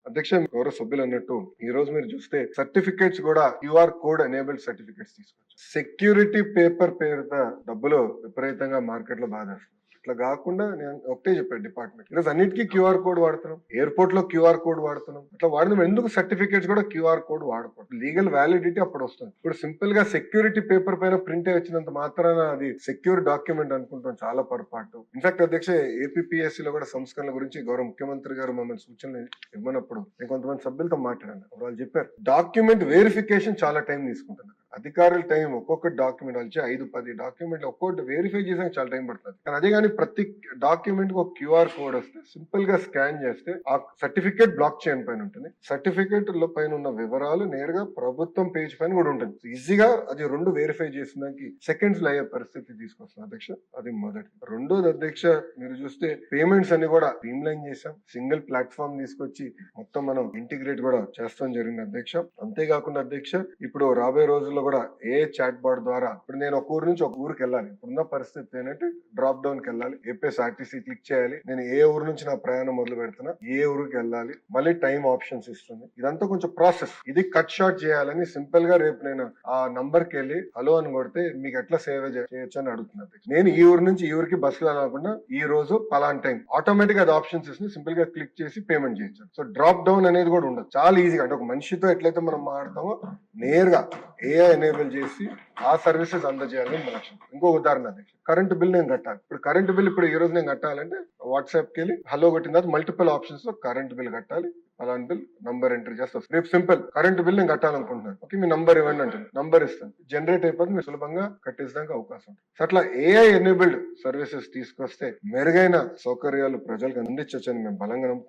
అధ్యక్ష, గౌరవ సభ్యులు అన్నట్టు ఈ రోజు మీరు చూస్తే సర్టిఫికేట్స్ కూడా క్యూఆర్ కోడ్ ఎనేబుల్డ్ సర్టిఫికేట్స్ తీసుకోవచ్చు. సెక్యూరిటీ పేపర్ పేరుతో డబ్బులు విపరీతంగా మార్కెట్ లో బాధేస్తుంది. ఇట్లా కాకుండా నేను ఒకటే చెప్పాను డిపార్ట్మెంట్, ఈరోజు అన్నిటికీ క్యూఆర్ కోడ్ వాడుతున్నాం, ఎయిర్పోర్ట్ లో క్యూఆర్ కోడ్ వాడుతున్నాం. అట్లా వాడిన ఎందుకు సర్టిఫికేట్స్ కూడా క్యూఆర్ కోడ్ వాడకూడదు? లీగల్ వ్యాలిడిటీ అప్పుడు వస్తుంది. ఇప్పుడు సింపుల్ గా సెక్యూరిటీ పేపర్ పైన ప్రింట్ వచ్చినంత మాత్రాన అది సెక్యూర్ డాక్యుమెంట్ అనుకుంటాం, చాలా పొరపాటు. ఇన్ఫాక్ట్ అధ్యక్ష, ఏపీపీఎస్సీ లో కూడా సంస్కరణల గురించి గౌరవ ముఖ్యమంత్రి గారు మమ్మల్ని సూచనలు ఇవ్వనప్పుడు నేను కొంతమంది సభ్యులతో మాట్లాడాను. వాళ్ళు చెప్పారు డాక్యుమెంట్ వెరిఫికేషన్ చాలా టైం తీసుకుంటున్నారు. అధికారుల టైం ఒక్కొక్క డాక్యుమెంట్ వచ్చి 5-10 డాక్యుమెంట్లు ఒక్కొక్కటి వెరిఫై చేసాక చాలా టైం పడుతుంది. కానీ అదే కానీ ప్రతి డాక్యుమెంట్ కి ఒక క్యూఆర్ కోడ్ వస్తే సింపుల్ గా స్కాన్ చేస్తే ఆ సర్టిఫికేట్ బ్లాక్ చైన్ పైన ఉంటుంది. సర్టిఫికేట్ లో పైన ఉన్న వివరాలు నేరుగా ప్రభుత్వం పేజ్ పైన కూడా ఉంటుంది. ఈజీగా అది రెండు వెరిఫై చేసినానికి సెకండ్స్ లో అయ్యే పరిస్థితి తీసుకొస్తుంది అధ్యక్ష. అది మొదటి. రెండోది అధ్యక్ష, మీరు చూస్తే పేమెంట్స్ అన్ని కూడా స్ట్రీమ్ లైన్ చేసాం. సింగిల్ ప్లాట్ఫామ్ తీసుకొచ్చి మొత్తం మనం ఇంటిగ్రేట్ కూడా చేస్తాం జరిగింది అధ్యక్ష. అంతేకాకుండా అధ్యక్ష, ఇప్పుడు రాబోయే రోజుల్లో కూడా ఏ చాట్ బాట్ ద్వారా ఇప్పుడు నేను ఒక ఊరు నుంచి ఒక ఊరికి వెళ్ళాలి. ఇప్పుడున్న పరిస్థితి ఏంటంటే డ్రాప్ డౌన్ కి వెళ్ళాలి, ఏపీఎస్ఆర్టీసీ క్లిక్ చేయాలి, నేను ఏ ఊరు నుంచి నా ప్రయాణం మొదలు పెడుతున్నా, ఏ ఊరికి వెళ్ళాలి, మళ్ళీ టైం ఆప్షన్స్ ఇస్తుంది. ఇదంతా కొంచెం ప్రాసెస్. ఇది కట్ షార్ట్ చేయాలని సింపుల్ గా రేపు నేను ఆ నంబర్ కి వెళ్ళి హలో అని కొడితే మీకు ఎట్లా సేవ చేయొచ్చు అని అడుగుతున్నా. నేను ఈ ఊరు నుంచి ఈ ఊరికి బస్సులో కాకుండా ఈ రోజు పలాన్ టైం ఆటోమేటిక్ అది ఆప్షన్స్ ఇస్తుంది. సింపుల్ గా క్లిక్ చేసి పేమెంట్ చేయొచ్చు. సో డ్రాప్ డౌన్ అనేది కూడా ఉండదు. చాలా ఈజీగా, అంటే ఒక మనిషితో ఎట్లయితే మనం మాట్లాడతామో నేరుగా ఏఐ ఎనేబుల్ చేసి ఆ సర్వీసెస్ అందజేయాలని మన లక్ష్యం. ఇంకో ఉదాహరణ అధ్యక్ష, కరెంట్ బిల్ నేను కట్టాలి. ఇప్పుడు కరెంట్ బిల్ ఇప్పుడు ఈ రోజు నేను కట్టాలంటే వాట్సాప్ కి వెళ్ళి హలో కొట్టిన తర్వాత మల్టిపుల్ ఆప్షన్స్ లో కరెంట్ బిల్ కట్టాలి, అలాంటి బిల్ నంబర్ ఎంటర్ చేస్తే వస్తుంది. రేపు సింపుల్ కరెంట్ బిల్ నేను కట్టాలనుకుంటున్నాను, ఓకే మీ నంబర్ ఇవ్వండి అంటే నంబర్ ఇస్తాను, జనరేట్ అయిపోతుంది, మీరు సులభంగా కట్టేసడానికి అవకాశం ఉంటుంది. సో అట్లా ఏఐ ఎనేబుల్డ్ సర్వీసెస్ తీసుకొస్తే మెరుగైన సౌకర్యాలు ప్రజలకు అందించవచ్చని మేము బలంగా నమ్ముతున్నాం.